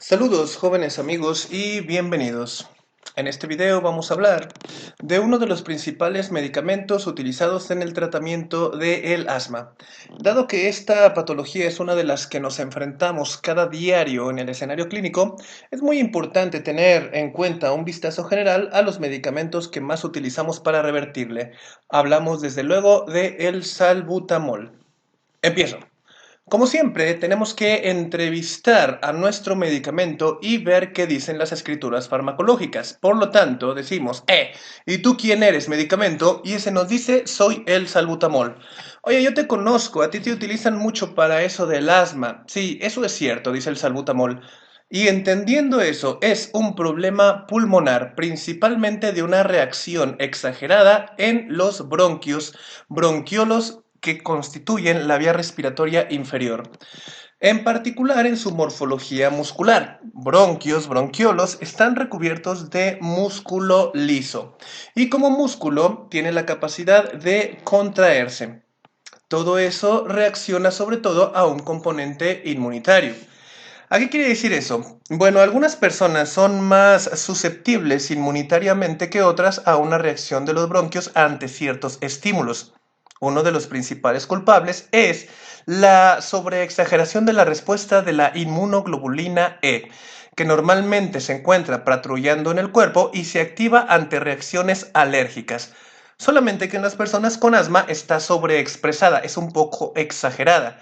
Saludos jóvenes amigos y bienvenidos. En este video vamos a hablar de uno de los principales medicamentos utilizados en el tratamiento del asma. Dado que esta patología es una de las que nos enfrentamos cada diario en el escenario clínico, es muy importante tener en cuenta un vistazo general a los medicamentos que más utilizamos para revertirle. Hablamos desde luego de el salbutamol. Empiezo. Como siempre, tenemos que entrevistar a nuestro medicamento y ver qué dicen las escrituras farmacológicas. Por lo tanto, decimos, ¿y tú quién eres, medicamento? Y ese nos dice, soy el salbutamol. Oye, yo te conozco, a ti te utilizan mucho para eso del asma. Sí, eso es cierto, dice el salbutamol. Y entendiendo eso, es un problema pulmonar, principalmente de una reacción exagerada en los bronquios, bronquiolos que constituyen la vía respiratoria inferior, en particular en su morfología muscular. Bronquios, bronquiolos, están recubiertos de músculo liso y como músculo tiene la capacidad de contraerse. Todo eso reacciona sobre todo a un componente inmunitario. ¿A qué quiere decir eso? Bueno, algunas personas son más susceptibles inmunitariamente que otras a una reacción de los bronquios ante ciertos estímulos. Uno de los principales culpables es la sobreexageración de la respuesta de la inmunoglobulina E, que normalmente se encuentra patrullando en el cuerpo y se activa ante reacciones alérgicas. Solamente que en las personas con asma está sobreexpresada, es un poco exagerada.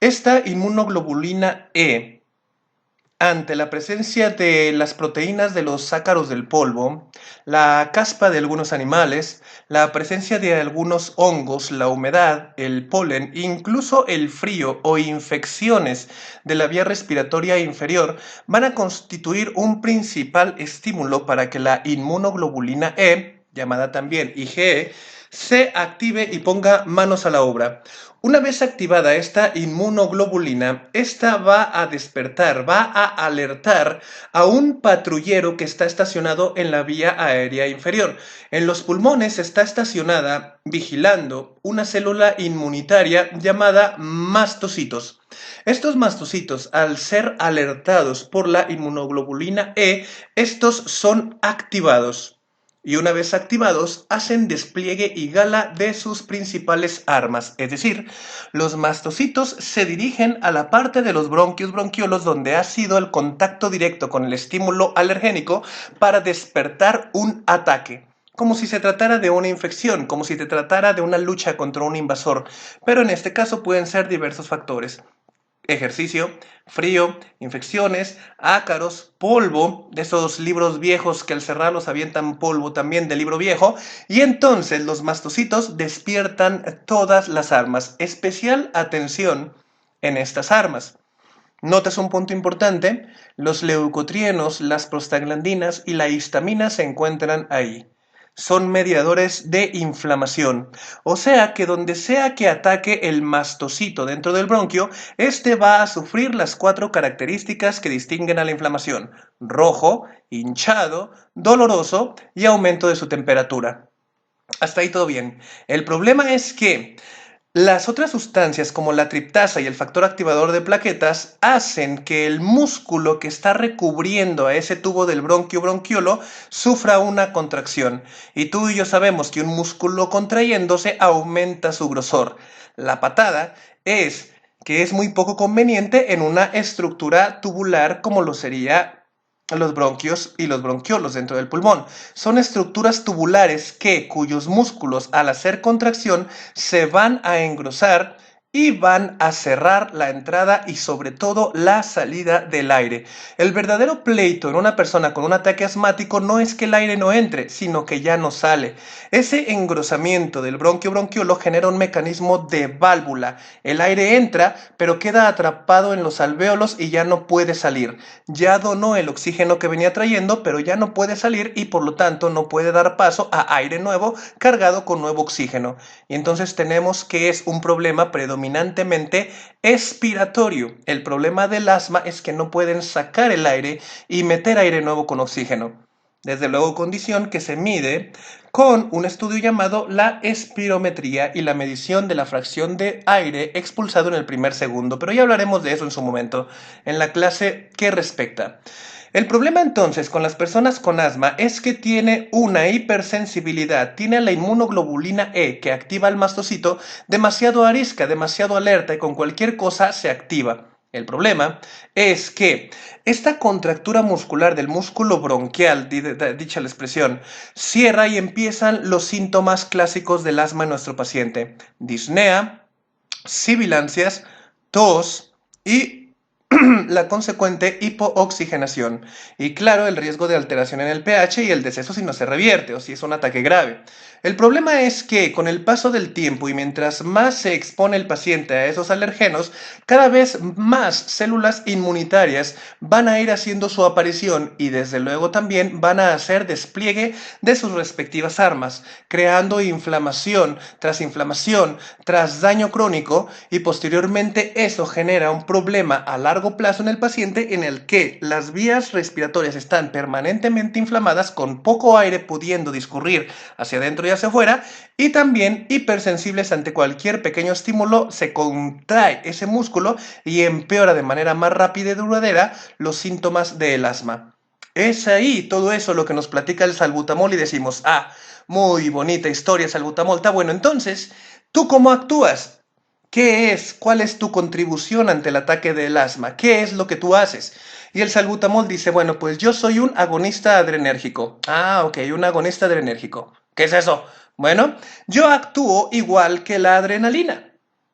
Esta inmunoglobulina E, ante la presencia de las proteínas de los ácaros del polvo, la caspa de algunos animales, la presencia de algunos hongos, la humedad, el polen, incluso el frío o infecciones de la vía respiratoria inferior van a constituir un principal estímulo para que la inmunoglobulina E, llamada también IgE, se active y ponga manos a la obra. Una vez activada esta inmunoglobulina, esta va a despertar, va a alertar a un patrullero que está estacionado en la vía aérea inferior. En los pulmones está estacionada, vigilando, una célula inmunitaria llamada mastocitos. Estos mastocitos, al ser alertados por la inmunoglobulina E, estos son activados. Y una vez activados, hacen despliegue y gala de sus principales armas, es decir, los mastocitos se dirigen a la parte de los bronquios bronquiolos donde ha sido el contacto directo con el estímulo alergénico para despertar un ataque, como si se tratara de una infección, como si se tratara de una lucha contra un invasor, pero en este caso pueden ser diversos factores. Ejercicio, frío, infecciones, ácaros, polvo, de esos libros viejos que al cerrarlos avientan polvo también del libro viejo, y entonces los mastocitos despiertan todas las armas. Especial atención en estas armas. Notas un punto importante, los leucotrienos, las prostaglandinas y la histamina se encuentran ahí. Son mediadores de inflamación, o sea que donde sea que ataque el mastocito dentro del bronquio, este va a sufrir las 4 características que distinguen a la inflamación: rojo, hinchado, doloroso y aumento de su temperatura. Hasta ahí todo bien. El problema es que las otras sustancias como la triptasa y el factor activador de plaquetas hacen que el músculo que está recubriendo a ese tubo del bronquio bronquiolo sufra una contracción. Y tú y yo sabemos que un músculo contrayéndose aumenta su grosor. La patada es que es muy poco conveniente en una estructura tubular como lo sería los bronquios y los bronquiolos dentro del pulmón. Son estructuras tubulares cuyos músculos al hacer contracción se van a engrosar y van a cerrar la entrada y sobre todo la salida del aire. El verdadero pleito en una persona con un ataque asmático no es que el aire no entre, sino que ya no sale. Ese engrosamiento del bronquio bronquiolo genera un mecanismo de válvula. El aire entra, pero queda atrapado en los alvéolos y ya no puede salir. Ya donó el oxígeno que venía trayendo, pero ya no puede salir y por lo tanto no puede dar paso a aire nuevo cargado con nuevo oxígeno. Y entonces tenemos que es un problema predominantemente expiratorio. El problema del asma es que no pueden sacar el aire y meter aire nuevo con oxígeno. Desde luego condición que se mide con un estudio llamado la espirometría y la medición de la fracción de aire expulsado en el primer segundo, pero ya hablaremos de eso en su momento, en la clase que respecta. El problema entonces con las personas con asma es que tiene una hipersensibilidad, tiene la inmunoglobulina E que activa el mastocito demasiado arisca, demasiado alerta y con cualquier cosa se activa. El problema es que esta contractura muscular del músculo bronquial, dicha la expresión, cierra y empiezan los síntomas clásicos del asma en nuestro paciente. Disnea, sibilancias, tos y la consecuente hipooxigenación y claro, el riesgo de alteración en el pH y el deceso si no se revierte o si es un ataque grave. El problema es que con el paso del tiempo y mientras más se expone el paciente a esos alergenos, cada vez más células inmunitarias van a ir haciendo su aparición y desde luego también van a hacer despliegue de sus respectivas armas, creando inflamación tras daño crónico y posteriormente eso genera un problema a largo plazo en el paciente en el que las vías respiratorias están permanentemente inflamadas con poco aire pudiendo discurrir hacia adentro y hacia afuera y también hipersensibles ante cualquier pequeño estímulo, se contrae ese músculo y empeora de manera más rápida y duradera los síntomas del asma. Es ahí todo eso lo que nos platica el salbutamol y decimos, ah, muy bonita historia salbutamol, está bueno, entonces, ¿tú cómo actúas? ¿Qué es? ¿Cuál es tu contribución ante el ataque del asma? ¿Qué es lo que tú haces? Y el salbutamol dice, bueno, pues yo soy un agonista adrenérgico. Ah, ok, un agonista adrenérgico. ¿Qué es eso? Bueno, yo actúo igual que la adrenalina.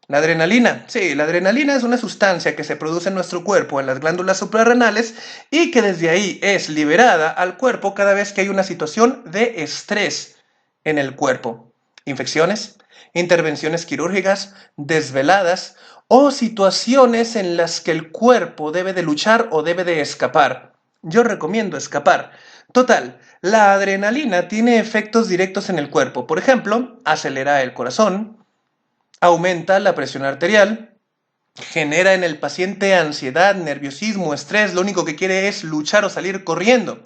La adrenalina, sí, la adrenalina es una sustancia que se produce en nuestro cuerpo, en las glándulas suprarrenales, y que desde ahí es liberada al cuerpo cada vez que hay una situación de estrés en el cuerpo. Infecciones, intervenciones quirúrgicas, desveladas o situaciones en las que el cuerpo debe de luchar o debe de escapar. Yo recomiendo escapar. Total, la adrenalina tiene efectos directos en el cuerpo. Por ejemplo, acelera el corazón, aumenta la presión arterial, genera en el paciente ansiedad, nerviosismo, estrés, lo único que quiere es luchar o salir corriendo.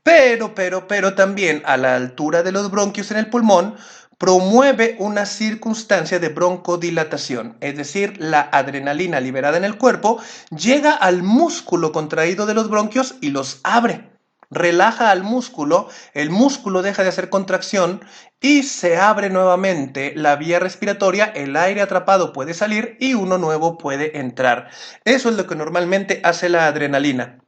Pero también a la altura de los bronquios en el pulmón, promueve una circunstancia de broncodilatación, es decir, la adrenalina liberada en el cuerpo llega al músculo contraído de los bronquios y los abre. Relaja al músculo, el músculo deja de hacer contracción y se abre nuevamente la vía respiratoria, el aire atrapado puede salir y uno nuevo puede entrar. Eso es lo que normalmente hace la adrenalina.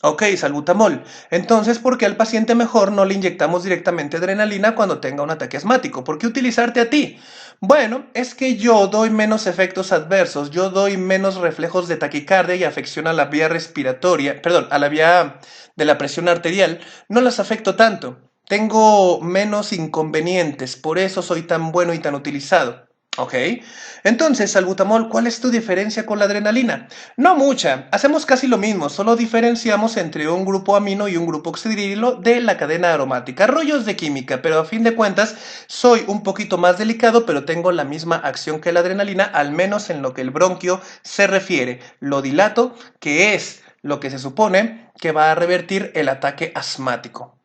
Ok, salbutamol. Entonces, ¿por qué al paciente mejor no le inyectamos directamente adrenalina cuando tenga un ataque asmático? ¿Por qué utilizarte a ti? Bueno, es que yo doy menos efectos adversos, yo doy menos reflejos de taquicardia y afección a la vía respiratoria, perdón, a la vía de la presión arterial, no las afecto tanto. Tengo menos inconvenientes, por eso soy tan bueno y tan utilizado. Ok, entonces, salbutamol, ¿cuál es tu diferencia con la adrenalina? No mucha, hacemos casi lo mismo, solo diferenciamos entre un grupo amino y un grupo oxidrilo de la cadena aromática. Rollos de química, pero a fin de cuentas soy un poquito más delicado, pero tengo la misma acción que la adrenalina, al menos en lo que el bronquio se refiere. Lo dilato, que es lo que se supone que va a revertir el ataque asmático.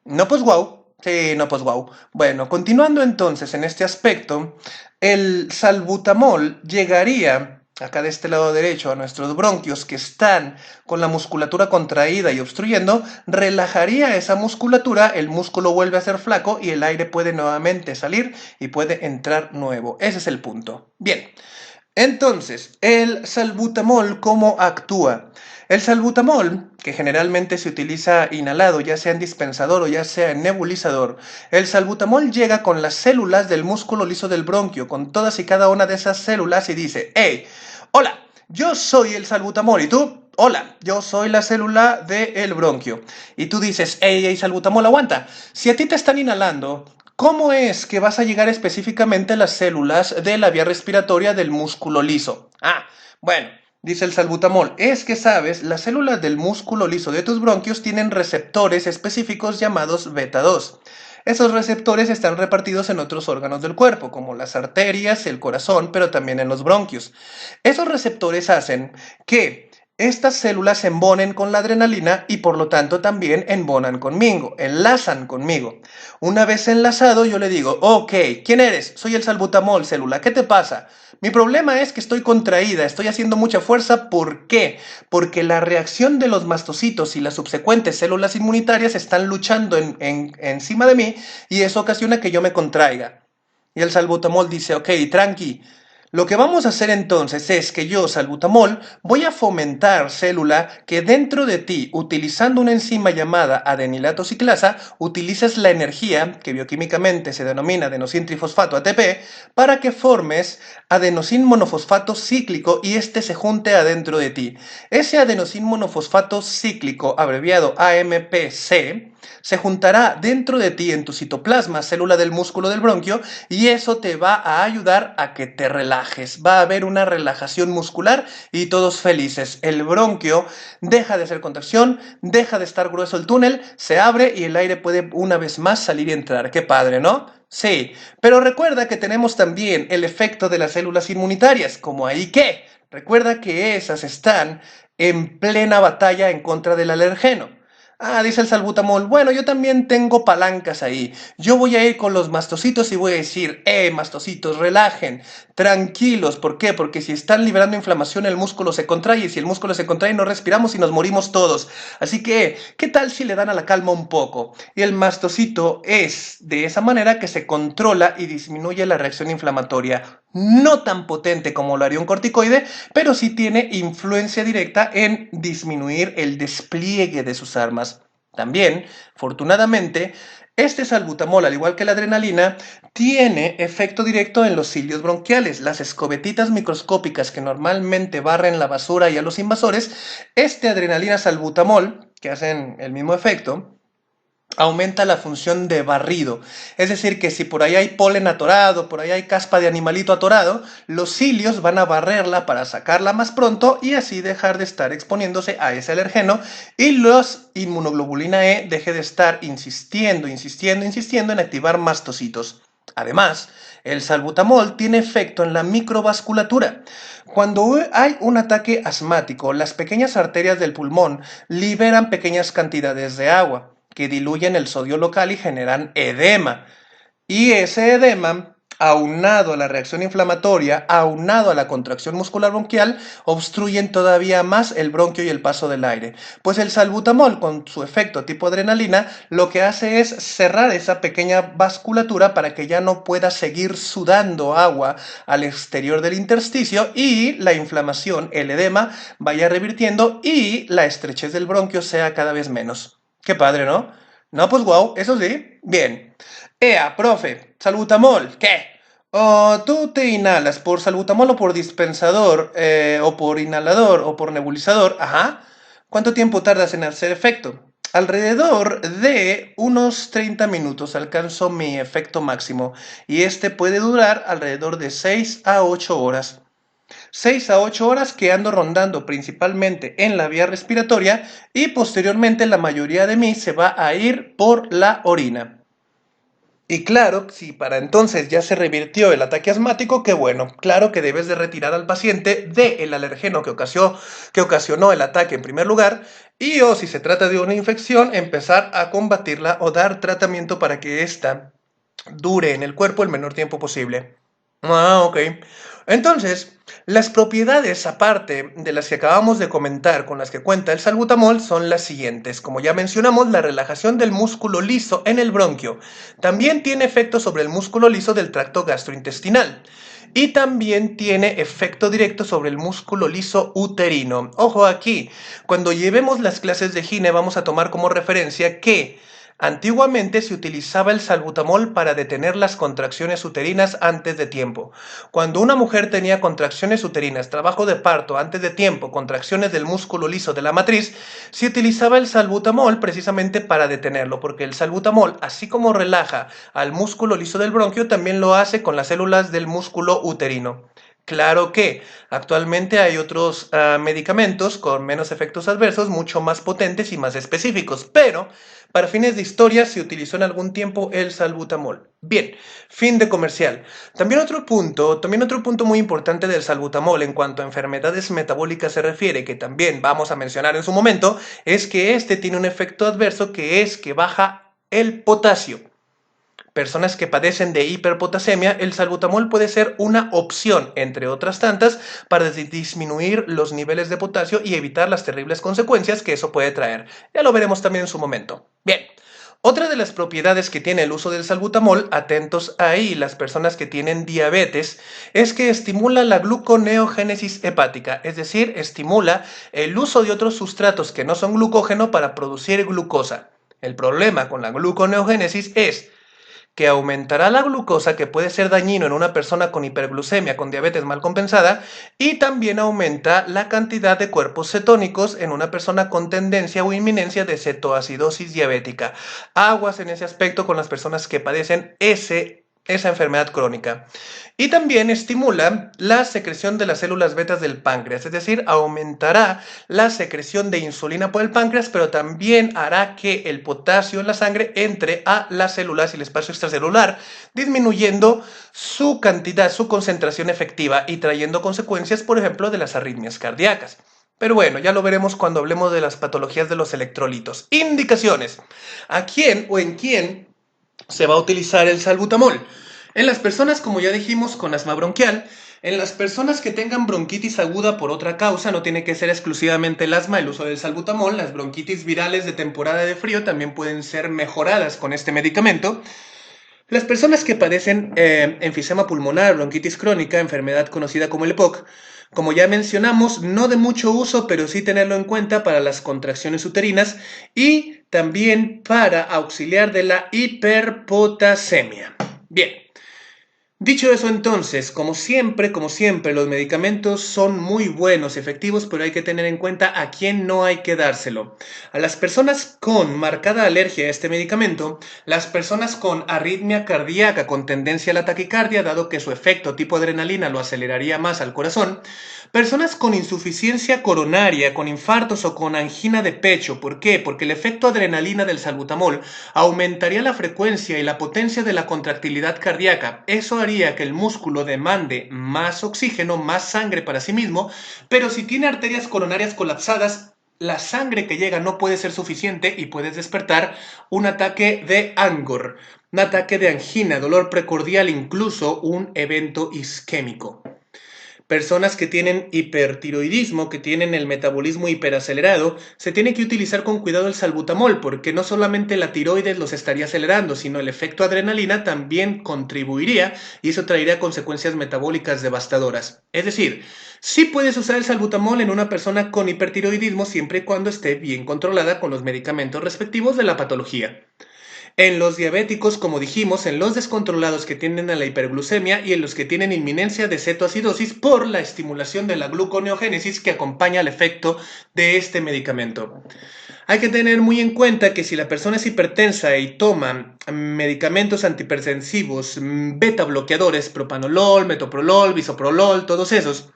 No, pues wow. Sí, no, pues wow. Bueno, continuando entonces en este aspecto, el salbutamol llegaría acá de este lado derecho a nuestros bronquios que están con la musculatura contraída y obstruyendo, relajaría esa musculatura, el músculo vuelve a ser flaco y el aire puede nuevamente salir y puede entrar nuevo. Ese es el punto. Bien. Entonces, el salbutamol, ¿cómo actúa? El salbutamol, que generalmente se utiliza inhalado, ya sea en dispensador o ya sea en nebulizador, el salbutamol llega con las células del músculo liso del bronquio, con todas y cada una de esas células y dice, hey, hola, yo soy el salbutamol, ¿y tú? Hola, yo soy la célula del bronquio. Y tú dices, hey, salbutamol, aguanta. Si a ti te están inhalando, ¿cómo es que vas a llegar específicamente a las células de la vía respiratoria del músculo liso? Ah, bueno, dice el salbutamol, es que sabes, las células del músculo liso de tus bronquios tienen receptores específicos llamados beta 2. Esos receptores están repartidos en otros órganos del cuerpo, como las arterias, el corazón, pero también en los bronquios. Esos receptores hacen que estas células se embonen con la adrenalina y por lo tanto también embonan conmigo, enlazan conmigo. Una vez enlazado yo le digo, ok, ¿quién eres? Soy el salbutamol, célula, ¿qué te pasa? Mi problema es que estoy contraída, estoy haciendo mucha fuerza, ¿por qué? Porque la reacción de los mastocitos y las subsecuentes células inmunitarias están luchando encima de mí y eso ocasiona que yo me contraiga. Y el salbutamol dice, ok, tranqui, lo que vamos a hacer entonces es que yo, salbutamol, voy a fomentar célula que dentro de ti, utilizando una enzima llamada adenilato ciclasa, utilices la energía, que bioquímicamente se denomina adenosín trifosfato ATP, para que formes adenosín monofosfato cíclico y este se junte adentro de ti. Ese adenosín monofosfato cíclico, abreviado AMPC, se juntará dentro de ti en tu citoplasma, célula del músculo del bronquio, y eso te va a ayudar a que te relajes. Va a haber una relajación muscular y todos felices. El bronquio deja de hacer contracción, deja de estar grueso el túnel, se abre y el aire puede una vez más salir y entrar. ¡Qué padre!, ¿no? Sí, pero recuerda que tenemos también el efecto de las células inmunitarias, como ahí que. Recuerda que esas están en plena batalla en contra del alergeno. Ah, dice el salbutamol, bueno, yo también tengo palancas ahí. Yo voy a ir con los mastocitos y voy a decir, mastocitos, relajen, tranquilos. ¿Por qué? Porque si están liberando inflamación, el músculo se contrae y si el músculo se contrae, no respiramos y nos morimos todos. Así que, ¿qué tal si le dan a la calma un poco? Y el mastocito es de esa manera que se controla y disminuye la reacción inflamatoria. No tan potente como lo haría un corticoide, pero sí tiene influencia directa en disminuir el despliegue de sus armas. También, afortunadamente, este salbutamol, al igual que la adrenalina, tiene efecto directo en los cilios bronquiales, las escobetitas microscópicas que normalmente barren la basura y a los invasores. Este adrenalina salbutamol, que hacen el mismo efecto, aumenta la función de barrido. Es decir, que si por ahí hay polen atorado, por ahí hay caspa de animalito atorado, los cilios van a barrerla para sacarla más pronto y así dejar de estar exponiéndose a ese alergeno y los inmunoglobulina E deje de estar insistiendo en activar mastocitos. Además, el salbutamol tiene efecto en la microvasculatura. Cuando hay un ataque asmático, las pequeñas arterias del pulmón liberan pequeñas cantidades de agua que diluyen el sodio local y generan edema. Y ese edema, aunado a la reacción inflamatoria, aunado a la contracción muscular bronquial, obstruyen todavía más el bronquio y el paso del aire. Pues el salbutamol, con su efecto tipo adrenalina, lo que hace es cerrar esa pequeña vasculatura para que ya no pueda seguir sudando agua al exterior del intersticio y la inflamación, el edema, vaya revirtiendo y la estrechez del bronquio sea cada vez menos. Qué padre, ¿no? No, pues wow, eso sí, bien. Ea, profe, salbutamol, ¿qué? ¿Tú te inhalas por salbutamol o por dispensador, o por inhalador, o por nebulizador? Ajá. ¿Cuánto tiempo tardas en hacer efecto? Alrededor de unos 30 minutos alcanzo mi efecto máximo y este puede durar alrededor de 6 a 8 horas. 6 a 8 horas que ando rondando principalmente en la vía respiratoria y posteriormente la mayoría de mí se va a ir por la orina. Y claro, si para entonces ya se revirtió el ataque asmático, qué bueno, claro que debes de retirar al paciente del alergeno que ocasionó el ataque en primer lugar y o si se trata de una infección, empezar a combatirla o dar tratamiento para que ésta dure en el cuerpo el menor tiempo posible. Ah, ok. Entonces, las propiedades aparte de las que acabamos de comentar con las que cuenta el salbutamol son las siguientes. Como ya mencionamos, la relajación del músculo liso en el bronquio. También tiene efecto sobre el músculo liso del tracto gastrointestinal. Y también tiene efecto directo sobre el músculo liso uterino. Ojo aquí, cuando llevemos las clases de gine vamos a tomar como referencia que antiguamente se utilizaba el salbutamol para detener las contracciones uterinas antes de tiempo. Cuando una mujer tenía contracciones uterinas, trabajo de parto antes de tiempo, contracciones del músculo liso de la matriz, se utilizaba el salbutamol precisamente para detenerlo, porque el salbutamol, así como relaja al músculo liso del bronquio, también lo hace con las células del músculo uterino. Claro que actualmente hay otros medicamentos con menos efectos adversos, mucho más potentes y más específicos, pero para fines de historia se utilizó en algún tiempo el salbutamol. Bien, fin de comercial. También otro punto muy importante del salbutamol en cuanto a enfermedades metabólicas se refiere, que también vamos a mencionar en su momento, es que este tiene un efecto adverso que es que baja el potasio. Personas que padecen de hiperpotasemia, el salbutamol puede ser una opción, entre otras tantas, para disminuir los niveles de potasio y evitar las terribles consecuencias que eso puede traer. Ya lo veremos también en su momento. Bien, otra de las propiedades que tiene el uso del salbutamol, atentos ahí las personas que tienen diabetes, es que estimula la gluconeogénesis hepática, es decir, estimula el uso de otros sustratos que no son glucógeno para producir glucosa. El problema con la gluconeogénesis es que aumentará la glucosa, que puede ser dañino en una persona con hiperglucemia, con diabetes mal compensada, y también aumenta la cantidad de cuerpos cetónicos en una persona con tendencia o inminencia de cetoacidosis diabética. Aguas en ese aspecto con las personas que padecen esa enfermedad crónica. Y también estimula la secreción de las células betas del páncreas, es decir, aumentará la secreción de insulina por el páncreas, pero también hará que el potasio en la sangre entre a las células y el espacio extracelular, disminuyendo su cantidad, su concentración efectiva y trayendo consecuencias, por ejemplo, de las arritmias cardíacas. Pero bueno, ya lo veremos cuando hablemos de las patologías de los electrolitos. Indicaciones. ¿A quién o en quién se va a utilizar el salbutamol? En las personas, como ya dijimos, con asma bronquial, en las personas que tengan bronquitis aguda por otra causa, no tiene que ser exclusivamente el asma, el uso del salbutamol, las bronquitis virales de temporada de frío también pueden ser mejoradas con este medicamento. Las personas que padecen enfisema pulmonar, bronquitis crónica, enfermedad conocida como el EPOC, como ya mencionamos, no de mucho uso, pero sí tenerlo en cuenta para las contracciones uterinas y también para auxiliar de la hiperpotasemia. Bien. Dicho eso entonces, como siempre, los medicamentos son muy buenos, efectivos, pero hay que tener en cuenta a quién no hay que dárselo. A las personas con marcada alergia a este medicamento, las personas con arritmia cardíaca con tendencia a la taquicardia, dado que su efecto tipo adrenalina lo aceleraría más al corazón, personas con insuficiencia coronaria, con infartos o con angina de pecho. ¿Por qué? Porque el efecto adrenalina del salbutamol aumentaría la frecuencia y la potencia de la contractilidad cardíaca. Eso haría que el músculo demande más oxígeno, más sangre para sí mismo, pero si tiene arterias coronarias colapsadas, la sangre que llega no puede ser suficiente y puedes despertar un ataque de angor, un ataque de angina, dolor precordial, incluso un evento isquémico. Personas que tienen hipertiroidismo, que tienen el metabolismo hiperacelerado, se tiene que utilizar con cuidado el salbutamol, porque no solamente la tiroides los estaría acelerando, sino el efecto adrenalina también contribuiría y eso traería consecuencias metabólicas devastadoras. Es decir, sí puedes usar el salbutamol en una persona con hipertiroidismo siempre y cuando esté bien controlada con los medicamentos respectivos de la patología. En los diabéticos, como dijimos, en los descontrolados que tienden a la hiperglucemia y en los que tienen inminencia de cetoacidosis por la estimulación de la gluconeogénesis que acompaña al efecto de este medicamento. Hay que tener muy en cuenta que si la persona es hipertensa y toma medicamentos antihipertensivos, beta bloqueadores, propanolol, metoprolol, bisoprolol, todos esos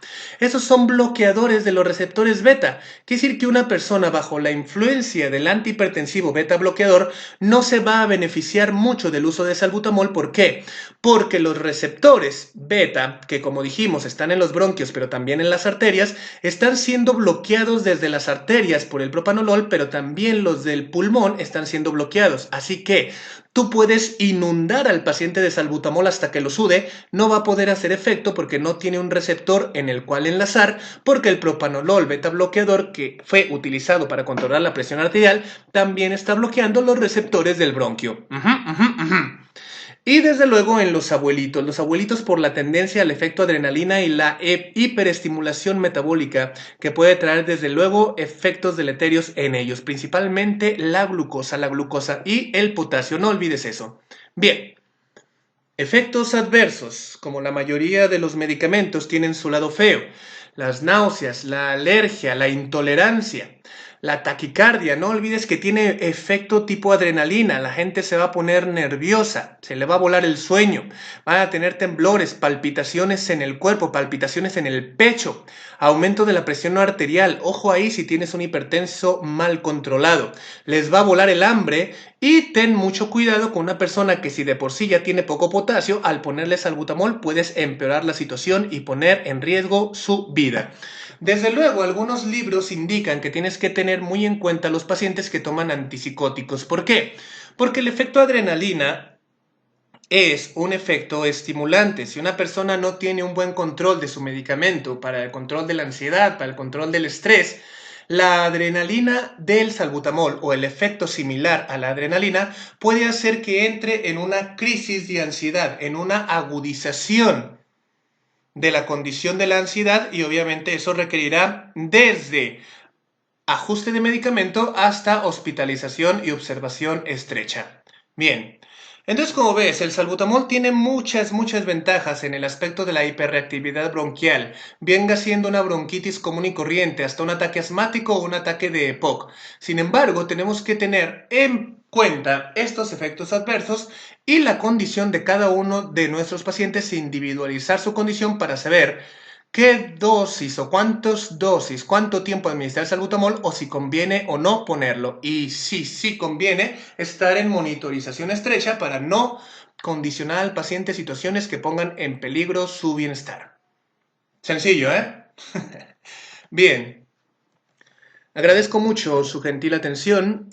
son bloqueadores de los receptores beta. Quiere decir que una persona bajo la influencia del antihipertensivo beta bloqueador no se va a beneficiar mucho del uso de salbutamol. ¿Por qué? Porque los receptores beta, que como dijimos están en los bronquios pero también en las arterias, están siendo bloqueados desde las arterias por el propanolol, pero también los del pulmón están siendo bloqueados. Así que tú puedes inundar al paciente de salbutamol hasta que lo sude, no va a poder hacer efecto porque no tiene un receptor en el cual enlazar, porque el propanolol beta bloqueador que fue utilizado para controlar la presión arterial también está bloqueando los receptores del bronquio. Y desde luego en los abuelitos por la tendencia al efecto adrenalina y la hiperestimulación metabólica que puede traer desde luego efectos deleterios en ellos, principalmente la glucosa y el potasio, no olvides eso. Bien, efectos adversos, como la mayoría de los medicamentos tienen su lado feo, las náuseas, la alergia, la intolerancia. La taquicardia, no olvides que tiene efecto tipo adrenalina, la gente se va a poner nerviosa, se le va a volar el sueño, van a tener temblores, palpitaciones en el cuerpo, palpitaciones en el pecho, aumento de la presión arterial, ojo ahí si tienes un hipertenso mal controlado, les va a volar el hambre y ten mucho cuidado con una persona que si de por sí ya tiene poco potasio, al ponerle salbutamol puedes empeorar la situación y poner en riesgo su vida. Desde luego, algunos libros indican que tienes que tener muy en cuenta a los pacientes que toman antipsicóticos. ¿Por qué? Porque el efecto adrenalina es un efecto estimulante. Si una persona no tiene un buen control de su medicamento para el control de la ansiedad, para el control del estrés, la adrenalina del salbutamol o el efecto similar a la adrenalina puede hacer que entre en una crisis de ansiedad, en una agudización de la condición de la ansiedad y obviamente eso requerirá desde ajuste de medicamento hasta hospitalización y observación estrecha. Bien, entonces como ves, el salbutamol tiene muchas ventajas en el aspecto de la hiperreactividad bronquial, venga siendo una bronquitis común y corriente, hasta un ataque asmático o un ataque de EPOC. Sin embargo, tenemos que tener en cuenta estos efectos adversos y la condición de cada uno de nuestros pacientes, individualizar su condición para saber qué dosis o cuántas dosis, cuánto tiempo administrar salbutamol o si conviene o no ponerlo. Y sí conviene estar en monitorización estrecha para no condicionar al paciente a situaciones que pongan en peligro su bienestar. Sencillo, ¿eh? Bien. Agradezco mucho su gentil atención.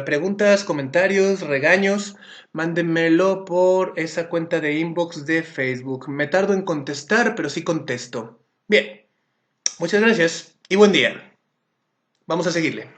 Preguntas, comentarios, regaños, mándenmelo por esa cuenta de inbox de Facebook. Me tardo en contestar, pero sí contesto. Bien, muchas gracias y buen día. Vamos a seguirle.